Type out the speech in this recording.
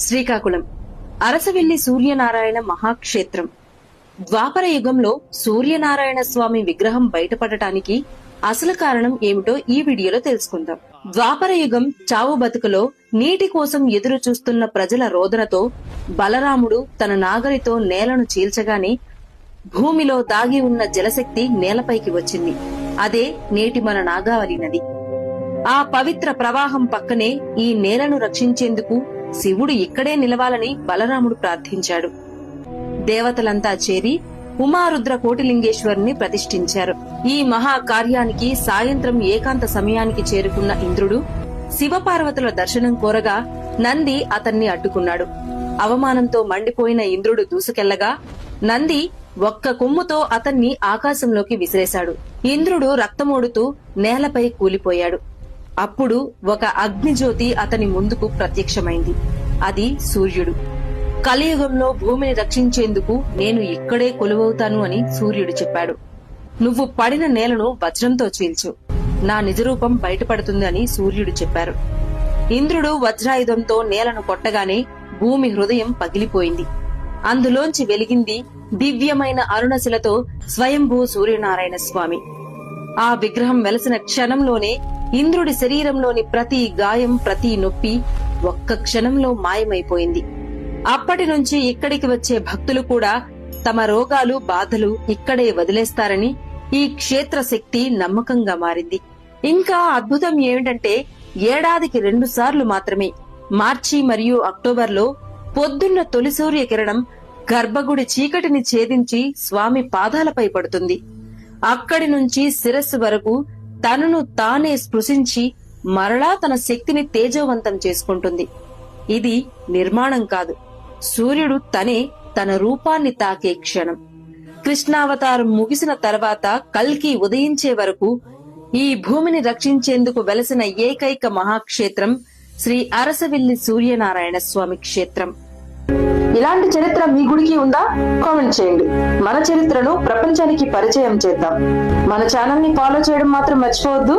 శ్రీకాకుళం అరసవిల్లి సూర్యనారాయణ మహాక్షేత్రం. ద్వాపర యుగంలో సూర్యనారాయణ స్వామి విగ్రహం బయటపడటానికి అసలు కారణం ఏమిటో ఈ వీడియోలో తెలుసుకుందాం. ద్వాపర యుగం చావు బతుకులో నీటి కోసం ఎదురు చూస్తున్న ప్రజల రోదనతో బలరాముడు తన నాగలితో నేలను చీల్చగానే భూమిలో దాగి ఉన్న జలశక్తి నేలపైకి వచ్చింది. అదే నేటి మన నాగావళి నది. ఆ పవిత్ర ప్రవాహం పక్కనే ఈ నేలను రక్షించేందుకు శివుడు ఇక్కడే నిలవాలని బలరాముడు ప్రార్థించాడు. దేవతలంతా చేరి ఉమారుద్ర కోటిలింగేశ్వరుని ప్రతిష్ఠించారు. ఈ మహాకార్యానికి సాయంత్రం ఏకాంత సమయానికి చేరుకున్న ఇంద్రుడు శివపార్వతుల దర్శనం కోరగా నంది అతన్ని అడ్డుకున్నాడు. అవమానంతో మండిపోయిన ఇంద్రుడు దూసుకెళ్లగా నంది ఒక్క కొమ్ముతో అతన్ని ఆకాశంలోకి విసిరేశాడు. ఇంద్రుడు రక్తమోడుతూ నేలపై కూలిపోయాడు. అప్పుడు ఒక అగ్నిజ్యోతి అతని ముందుకు ప్రత్యక్షమైంది. అది సూర్యుడు. కలియుగంలో భూమిని రక్షించేందుకు నేను ఇక్కడే కొలువవుతాను అని సూర్యుడు చెప్పాడు. నువ్వు పడిన నేలను వజ్రంతో చీల్చు, నా నిజరూపం బయటపడుతుంది అని సూర్యుడు చెప్పారు. ఇంద్రుడు వజ్రాయుధంతో నేలను కొట్టగానే భూమి హృదయం పగిలిపోయింది. అందులోంచి వెలిగింది దివ్యమైన అరుణశిలతో స్వయంభూ సూర్యనారాయణ స్వామి. ఆ విగ్రహం వెలసిన క్షణంలోనే ఇంద్రుడి శరీరంలోని ప్రతి గాయం, ప్రతి నొప్పి ఒక్క క్షణంలో మాయమైపోయింది. అప్పటి నుంచి ఇక్కడికి వచ్చే భక్తులు కూడా తమ రోగాలు, బాధలు ఇక్కడే వదిలేస్తారని ఈ క్షేత్ర శక్తి నమ్మకంగా మారింది. ఇంకా అద్భుతం ఏమిటంటే ఏడాదికి 2 సార్లు మాత్రమే, మార్చి మరియు అక్టోబర్లో పొద్దున్న తొలి సూర్య కిరణం గర్భగుడి చీకటిని ఛేదించి స్వామి పాదాలపై పడుతుంది. అక్కడి నుంచి శిరస్సు వరకు తనను తానే స్పృశించి మరలా తన శక్తిని తేజోవంతం చేసుకుంటుంది. ఇది నిర్మాణం కాదు, సూర్యుడు తనే తన రూపాన్ని తాకే క్షణం. కృష్ణావతారం ముగిసిన తర్వాత కల్కి ఉదయించే వరకు ఈ భూమిని రక్షించేందుకు వెలసిన ఏకైక మహాక్షేత్రం శ్రీ అరసవిల్లి సూర్యనారాయణ స్వామి క్షేత్రం. ఇలాంటి చరిత్ర మీ గుడికి ఉందా? కామెంట్ చేయండి. మన చరిత్రను ప్రపంచానికి పరిచయం చేద్దాం. మన ఛానల్ ని ఫాలో చేయడం మాత్రం మర్చిపోవద్దు.